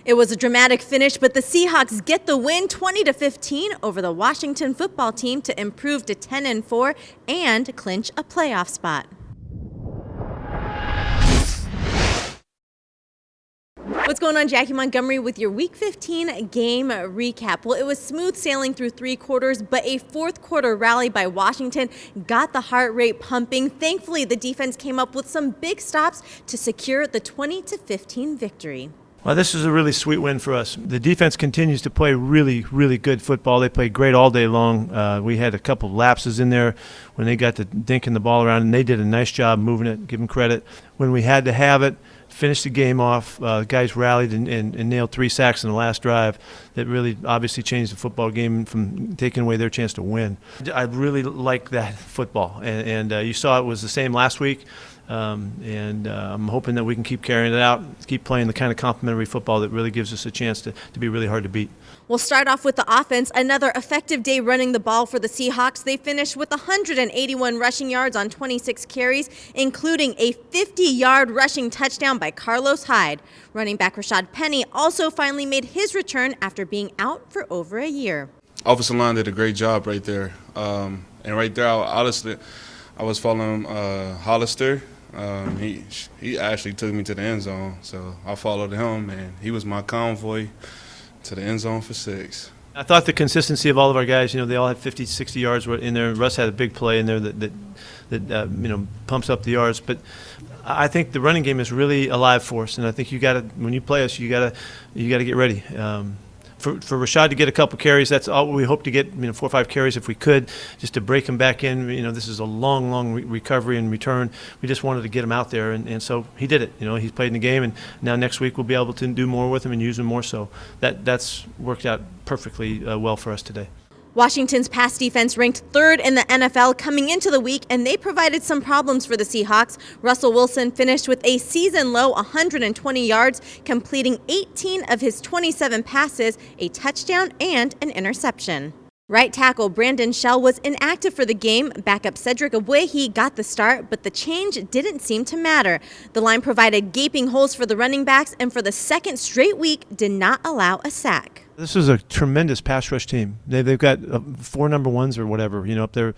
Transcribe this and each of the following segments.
It was a dramatic finish, but the Seahawks get the win 20-15 over the Washington football team to improve to 10-4 and clinch a playoff spot. What's going on? Jackie Montgomery with your Week 15 game recap. Well, it was smooth sailing through 3 quarters, but a 4th quarter rally by Washington got the heart rate pumping. Thankfully, the defense came up with some big stops to secure the 20-15 victory. Well, this is a really sweet win for us. The defense continues to play really, really good football. They played great all day long. We had a couple of lapses in there when they got to dinking the ball around, and they did a nice job moving it, give them credit. When we had to have it, finished the game off. Guys rallied and nailed 3 sacks in the last drive that really obviously changed the football game from taking away their chance to win. I really like that football, and you saw it was the same last week. I'm hoping that we can keep carrying it out, keep playing the kind of complementary football that really gives us a chance to be really hard to beat. We'll start off with the offense. Another effective day running the ball for the Seahawks. They finished with 181 rushing yards on 26 carries, including a 50-yard rushing touchdown by Carlos Hyde. Running back Rashad Penny also finally made his return after being out for over a year. Offensive line did a great job right there. And right there, I was following Hollister. He actually took me to the end zone, so I followed him, and he was my convoy to the end zone for 6. I thought the consistency of all of our guys, they all had 50, 60 yards in there. Russ had a big play in there that pumps up the yards. But I think the running game is really alive for us, and I think when you play us, you gotta get ready. For Rashad to get a couple carries, that's all we hope to get, 4 or 5 carries if we could, just to break him back in. This is a long recovery and return. We just wanted to get him out there, and so he did it. He's played in the game, and now next week we'll be able to do more with him and use him more. So that's worked out perfectly well for us today. Washington's pass defense ranked 3rd in the NFL coming into the week, and they provided some problems for the Seahawks. Russell Wilson finished with a season-low 120 yards, completing 18 of his 27 passes, a touchdown, and an interception. Right tackle Brandon Shell was inactive for the game. Backup Cedric Ogbuehi got the start, but the change didn't seem to matter. The line provided gaping holes for the running backs, and for the 2nd straight week did not allow a sack. This is a tremendous pass rush team. They've got 4 number 1s or whatever, up there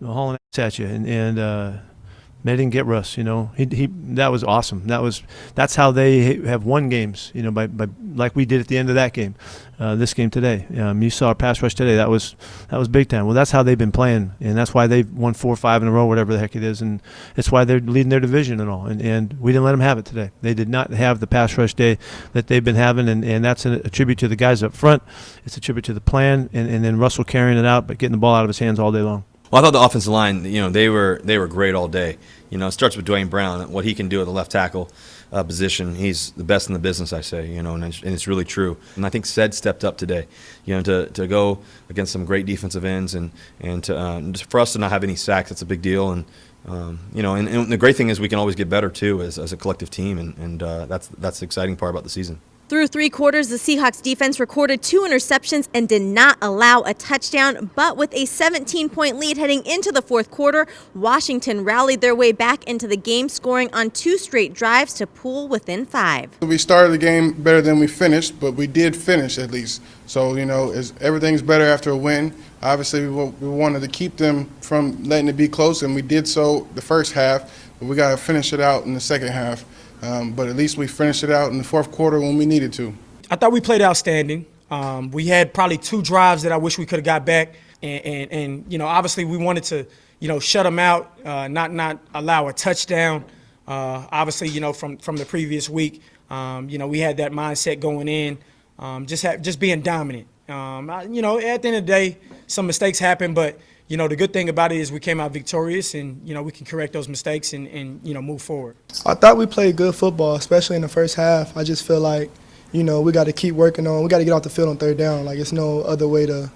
hauling ass at you, and they didn't get Russ. That was awesome. That's how they have won games. By like we did at the end of that game, this game today. You saw a pass rush today. That was big time. Well, that's how they've been playing, and that's why they've won 4 or 5 in a row, whatever the heck it is, and it's why they're leading their division and all. And we didn't let them have it today. They did not have the pass rush day that they've been having, and that's a tribute to the guys up front. It's a tribute to the plan, and then Russell carrying it out, but getting the ball out of his hands all day long. Well, I thought the offensive line, they were great all day. It starts with Dwayne Brown, what he can do at the left tackle position. He's the best in the business, I say, and it's really true. And I think Ced stepped up today, to go against some great defensive ends, and for us to not have any sacks, that's a big deal. And and the great thing is we can always get better too as a collective team, and that's the exciting part about the season. Through 3 quarters, the Seahawks defense recorded 2 interceptions and did not allow a touchdown. But with a 17-point lead heading into the 4th quarter, Washington rallied their way back into the game, scoring on 2 straight drives to pull within 5. We started the game better than we finished, but we did finish at least. So, everything's better after a win. Obviously, we wanted to keep them from letting it be close, and we did so the first half, but we got to finish it out in the second half. But at least we finished it out in the 4th quarter when we needed to. I thought we played outstanding. We had probably 2 drives that I wish we could have got back. And obviously we wanted to, shut them out, not allow a touchdown. Obviously, from the previous week, we had that mindset going in, just being dominant. At the end of the day, some mistakes happen, but the good thing about it is we came out victorious, and, we can correct those mistakes and move forward. I thought we played good football, especially in the first half. I just feel like, we got to keep working on. We got to get off the field on 3rd down. Like, it's no other way to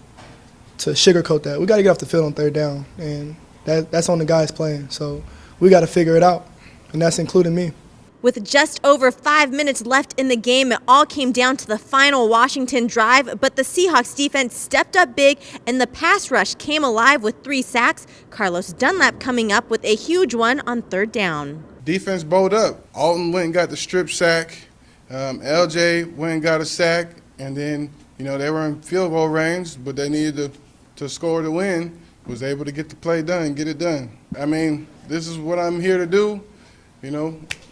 sugarcoat that. We got to get off the field on 3rd down, and that's on the guys playing. So we got to figure it out, and that's including me. With just over 5 minutes left in the game, it all came down to the final Washington drive, but the Seahawks defense stepped up big and the pass rush came alive with 3 sacks. Carlos Dunlap coming up with a huge one on 3rd down. Defense bowled up. Alton went and got the strip sack. LJ went and got a sack, and then, they were in field goal range, but they needed to score to win, was able to get the play done, get it done. I mean, this is what I'm here to do.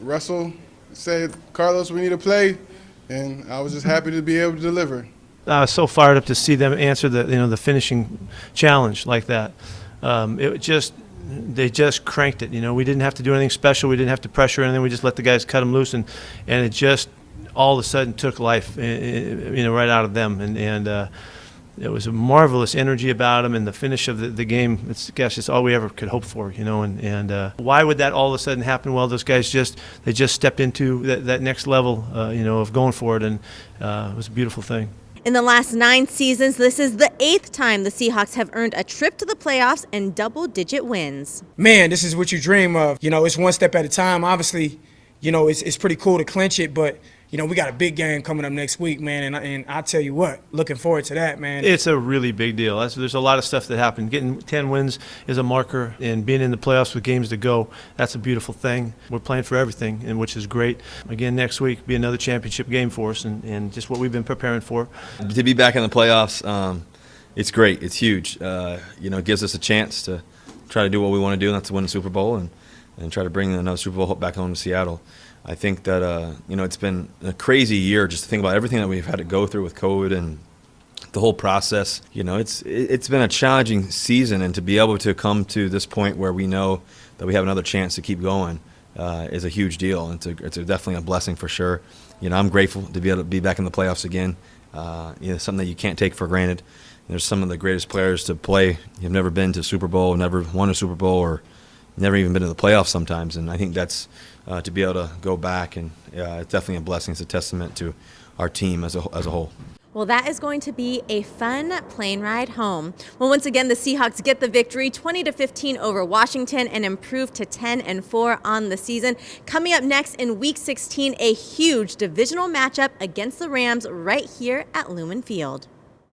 Russell said, Carlos, we need a play, and I was just happy to be able to deliver. I was so fired up to see them answer the finishing challenge like that. They just cranked it. We didn't have to do anything special. We didn't have to pressure anything. We just let the guys cut them loose, and it just all of a sudden took life, right out of them. And it was a marvelous energy about them, and the finish of the game. It's all we ever could hope for, And why would that all of a sudden happen? Well, those guys just stepped into that next level, of going for it, and it was a beautiful thing. In the last 9 seasons, this is the 8th time the Seahawks have earned a trip to the playoffs and double-digit wins. Man, this is what you dream of. It's one step at a time. Obviously, it's pretty cool to clinch it, but we got a big game coming up next week, man, and I tell you what, looking forward to that, man. It's a really big deal. There's a lot of stuff that happened. Getting 10 wins is a marker, and being in the playoffs with games to go, that's a beautiful thing. We're playing for everything, and which is great. Again, next week be another championship game for us, and just what we've been preparing for. To be back in the playoffs, it's great. It's huge. It gives us a chance to try to do what we want to do, and that's to win the Super Bowl and try to bring another Super Bowl back home to Seattle. I think that, it's been a crazy year just to think about everything that we've had to go through with COVID and the whole process. It's been a challenging season, and to be able to come to this point where we know that we have another chance to keep going is a huge deal. It's definitely a blessing for sure. I'm grateful to be able to be back in the playoffs again. Something that you can't take for granted. There's some of the greatest players to play. You've never been to a Super Bowl, never won a Super Bowl, or never even been to the playoffs sometimes, and I think that's to be able to go back, and it's definitely a blessing. It's a testament to our team as a whole. Well, that is going to be a fun plane ride home. Well, once again, the Seahawks get the victory, 20-15 over Washington, and improve to 10-4 on the season. Coming up next in Week 16, a huge divisional matchup against the Rams right here at Lumen Field.